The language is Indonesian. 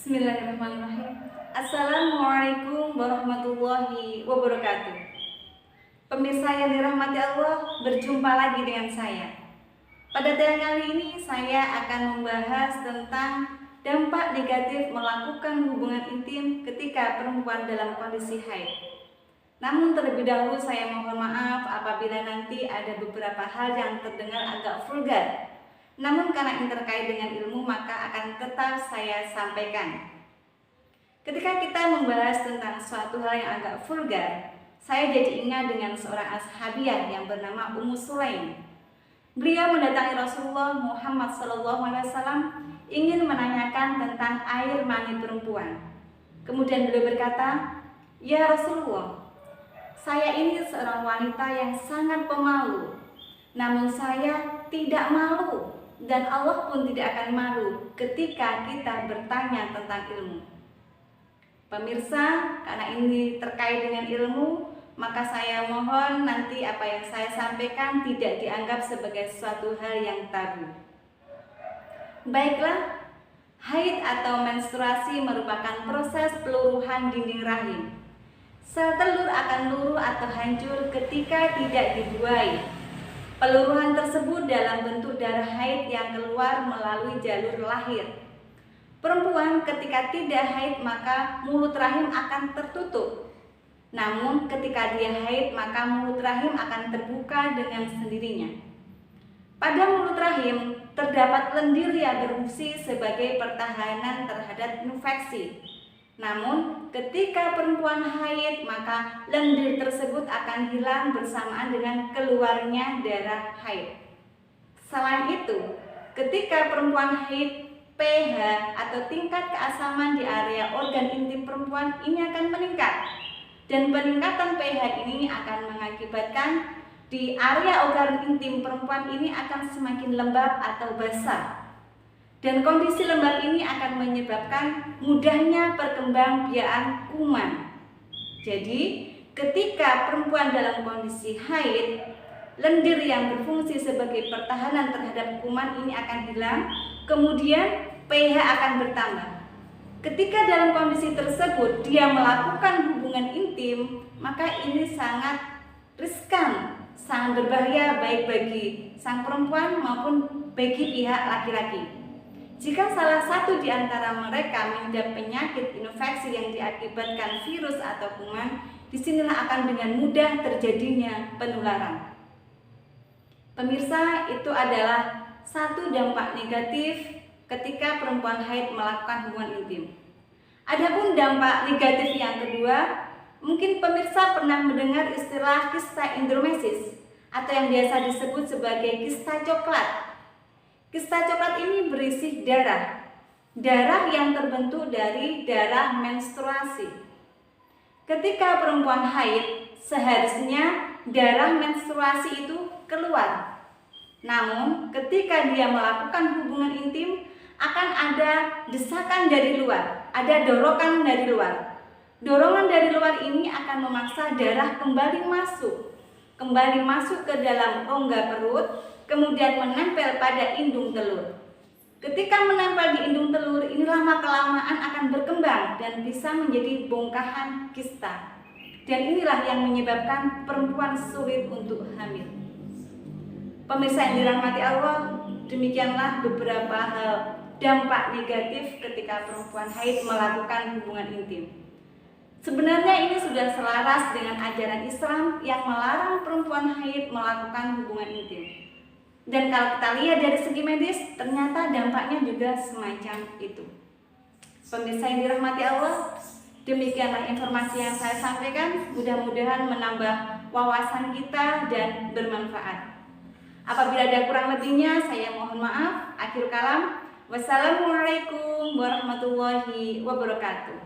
Bismillahirrahmanirrahim. Assalamualaikum warahmatullahi wabarakatuh. Pemirsa yang dirahmati Allah, berjumpa lagi dengan saya. Pada tayangan kali ini saya akan membahas tentang dampak negatif melakukan hubungan intim ketika perempuan dalam kondisi haid. Namun terlebih dahulu saya mohon maaf apabila nanti ada beberapa hal yang terdengar agak vulgar. Namun karena ini terkait dengan ilmu maka akan tetap saya sampaikan. Ketika kita membahas tentang suatu hal yang agak vulgar, saya jadi ingat dengan seorang ashabiah yang bernama Ummu Sulaim. Beliau mendatangi Rasulullah Muhammad SAW ingin menanyakan tentang air mani perempuan. Kemudian beliau berkata, "Ya Rasulullah, saya ini seorang wanita yang sangat pemalu. Namun saya tidak malu. Dan Allah pun tidak akan malu ketika kita bertanya tentang ilmu." Pemirsa, karena ini terkait dengan ilmu, maka saya mohon nanti apa yang saya sampaikan tidak dianggap sebagai suatu hal yang tabu. Baiklah, haid atau menstruasi merupakan proses peluruhan dinding rahim. Sel telur akan luruh atau hancur ketika tidak dibuai. Peluruhan tersebut dalam bentuk darah haid yang keluar melalui jalur lahir. Perempuan ketika tidak haid maka mulut rahim akan tertutup. Namun ketika dia haid maka mulut rahim akan terbuka dengan sendirinya. Pada mulut rahim terdapat lendir yang berfungsi sebagai pertahanan terhadap infeksi. Namun ketika perempuan haid maka lendir tersebut akan hilang bersamaan dengan keluarnya darah haid. Selain itu, ketika perempuan haid, pH atau tingkat keasaman di area organ intim perempuan ini akan meningkat. Dan peningkatan pH ini akan mengakibatkan di area organ intim perempuan ini akan semakin lembab atau basah. Dan kondisi lembab ini akan menyebabkan mudahnya perkembangbiakan kuman. Jadi, ketika perempuan dalam kondisi haid, lendir yang berfungsi sebagai pertahanan terhadap kuman ini akan hilang, kemudian pH akan bertambah. Ketika dalam kondisi tersebut dia melakukan hubungan intim, maka ini sangat riskan, sangat berbahaya baik bagi sang perempuan maupun bagi pihak laki-laki. Jika salah satu di antara mereka mengidap penyakit infeksi yang diakibatkan virus atau kuman, disinilah akan dengan mudah terjadinya penularan. Pemirsa, itu adalah satu dampak negatif ketika perempuan haid melakukan hubungan intim. Adapun dampak negatif yang kedua, mungkin pemirsa pernah mendengar istilah kista hidromesis atau yang biasa disebut sebagai kista coklat. Kista coklat ini berisi darah yang terbentuk dari darah menstruasi. Ketika perempuan haid, seharusnya darah menstruasi itu keluar. Namun, ketika dia melakukan hubungan intim, akan ada desakan dari luar, ada dorongan dari luar. Dorongan dari luar ini akan memaksa darah kembali masuk ke dalam rongga perut, kemudian menempel pada indung telur. Ketika menempel di indung telur, ini lama-kelamaan akan berkembang dan bisa menjadi bongkahan kista. Dan inilah yang menyebabkan perempuan sulit untuk hamil. Pemirsa yang dirahmati Allah, demikianlah beberapa hal dampak negatif ketika perempuan haid melakukan hubungan intim. Sebenarnya ini sudah selaras dengan ajaran Islam yang melarang perempuan haid melakukan hubungan intim. Dan kalau kita lihat dari segi medis, ternyata dampaknya juga semacam itu. Pemirsa yang dirahmati Allah, demikianlah informasi yang saya sampaikan. Mudah-mudahan menambah wawasan kita dan bermanfaat. Apabila ada kurang lebihnya, saya mohon maaf. Akhir kalam, wassalamualaikum warahmatullahi wabarakatuh.